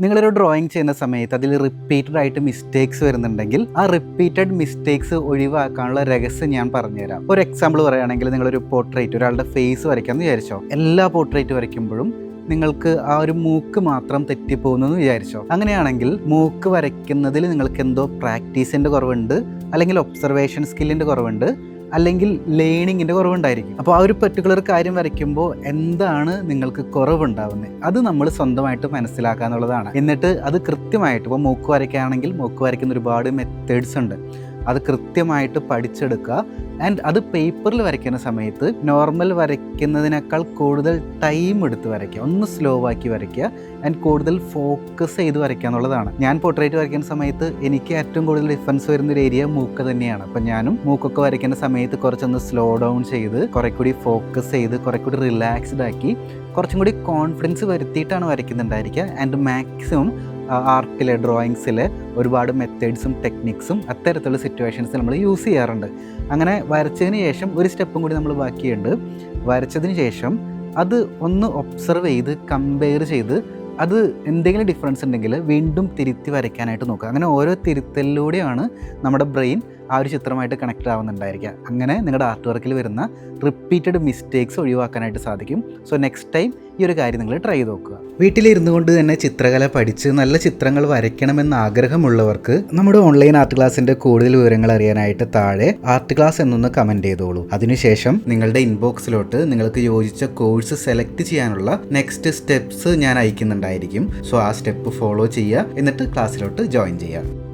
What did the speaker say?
നിങ്ങളൊരു ഡ്രോയിങ് ചെയ്യുന്ന സമയത്ത് അതിൽ റിപ്പീറ്റഡ് ആയിട്ട് മിസ്റ്റേക്സ് വരുന്നുണ്ടെങ്കിൽ ആ റിപ്പീറ്റഡ് മിസ്റ്റേക്സ് ഒഴിവാക്കാനുള്ള രഹസ്യം ഞാൻ പറഞ്ഞുതരാം. ഒരു എക്സാമ്പിൾ പറയുകയാണെങ്കിൽ, നിങ്ങളൊരു പോർട്രേറ്റ്, ഒരാളുടെ ഫേസ് വരയ്ക്കാമെന്ന് വിചാരിച്ചോ. എല്ലാ പോർട്രേറ്റ് വരയ്ക്കുമ്പോഴും നിങ്ങൾക്ക് ആ ഒരു മൂക്ക് മാത്രം തെറ്റിപ്പോകുന്നു എന്ന് വിചാരിച്ചോ. അങ്ങനെയാണെങ്കിൽ മൂക്ക് വരയ്ക്കുന്നതിൽ നിങ്ങൾക്ക് എന്തോ പ്രാക്ടീസിൻ്റെ കുറവുണ്ട്, അല്ലെങ്കിൽ ഒബ്സർവേഷൻ സ്കില്ലിൻ്റെ കുറവുണ്ട്, അല്ലെങ്കിൽ ലേണിങ്ങിൻ്റെ കുറവുണ്ടായിരിക്കും. അപ്പോൾ ആ ഒരു പെർട്ടിക്കുലർ കാര്യം വരയ്ക്കുമ്പോൾ എന്താണ് നിങ്ങൾക്ക് കുറവുണ്ടാവുന്നത്, അത് നമ്മൾ സ്വന്തമായിട്ട് മനസ്സിലാക്കുക എന്നുള്ളതാണ്. എന്നിട്ട് അത് കൃത്യമായിട്ട്, ഇപ്പോൾ മൂക്ക് വരയ്ക്കുകയാണെങ്കിൽ മൂക്ക് വരയ്ക്കുന്ന ഒരുപാട് മെത്തേഡ്സ് ഉണ്ട്, അത് കൃത്യമായിട്ട് പഠിച്ചെടുക്കുക. ആൻഡ് അത് പേപ്പറിൽ വരയ്ക്കുന്ന സമയത്ത് നോർമൽ വരയ്ക്കുന്നതിനേക്കാൾ കൂടുതൽ ടൈം എടുത്ത് വരയ്ക്കുക, ഒന്ന് സ്ലോ ആക്കി വരയ്ക്കുക, ആൻഡ് കൂടുതൽ ഫോക്കസ് ചെയ്ത് വരയ്ക്കുക എന്നുള്ളതാണ്. ഞാൻ പോർട്രേറ്റ് വരയ്ക്കുന്ന സമയത്ത് എനിക്ക് ഏറ്റവും കൂടുതൽ ഡിഫറൻസ് വരുന്നൊരു ഏരിയ മൂക്ക് തന്നെയാണ്. അപ്പം ഞാനും മൂക്കൊക്കെ വരയ്ക്കുന്ന സമയത്ത് കുറച്ചൊന്ന് സ്ലോ ഡൗൺ ചെയ്ത്, കുറെ കൂടി ഫോക്കസ് ചെയ്ത്, കുറെ കൂടി റിലാക്സ്ഡ് ആക്കി, കുറച്ചും കൂടി കോൺഫിഡൻസ് വരുത്തിയിട്ടാണ് വരയ്ക്കുന്നുണ്ടായിരിക്കുക. ആൻഡ് മാക്സിമം ആർട്ടിലെ, ഡ്രോയിങ്സിലെ ഒരുപാട് മെത്തേഡ്സും ടെക്നിക്സും അത്തരത്തിലുള്ള സിറ്റുവേഷൻസ് നമ്മൾ യൂസ് ചെയ്യാറുണ്ട്. അങ്ങനെ വരച്ചതിന് ശേഷം ഒരു സ്റ്റെപ്പും കൂടി നമ്മൾ ബാക്കിയുണ്ട്. വരച്ചതിന് ശേഷം അത് ഒന്ന് ഒബ്സർവ് ചെയ്ത്, കമ്പയർ ചെയ്ത്, അത് എന്തെങ്കിലും ഡിഫറൻസ് ഉണ്ടെങ്കിൽ വീണ്ടും തിരുത്തി വരയ്ക്കാനായിട്ട് നോക്കുക. അങ്ങനെ ഓരോ തിരുത്തലിലൂടെയാണ് നമ്മുടെ ബ്രെയിൻ ആ ഒരു ചിത്രമായിട്ട് കണക്റ്റ് ആവുന്നുണ്ടായിരിക്കുക. അങ്ങനെ നിങ്ങളുടെ ആർട്ട് വർക്കിൽ വരുന്ന റിപ്പീറ്റഡ് മിസ്റ്റേക്സ് ഒഴിവാക്കാനായിട്ട് സാധിക്കും. സോ നെക്സ്റ്റ് ടൈം ഈ ഒരു കാര്യം നിങ്ങൾ ട്രൈ ചെയ്ത് നോക്കുക. വീട്ടിലിരുന്നു കൊണ്ട് തന്നെ ചിത്രകല പഠിച്ച് നല്ല ചിത്രങ്ങൾ വരയ്ക്കണമെന്ന് ആഗ്രഹമുള്ളവർക്ക് നമ്മുടെ ഓൺലൈൻ ആർട്ട് ക്ലാസ്സിൻ്റെ കൂടുതൽ വിവരങ്ങൾ അറിയാനായിട്ട് താഴെ ആർട്ട് ക്ലാസ് എന്നൊന്ന് കമൻറ്റ് ചെയ്തോളൂ. അതിനുശേഷം നിങ്ങളുടെ ഇൻബോക്സിലോട്ട് നിങ്ങൾക്ക് യോജിച്ച കോഴ്സ് സെലക്ട് ചെയ്യാനുള്ള നെക്സ്റ്റ് സ്റ്റെപ്സ് ഞാൻ അയക്കുന്നുണ്ടായിരിക്കും. സോ ആ സ്റ്റെപ്പ് ഫോളോ ചെയ്യുക, എന്നിട്ട് ക്ലാസ്സിലോട്ട് ജോയിൻ ചെയ്യുക.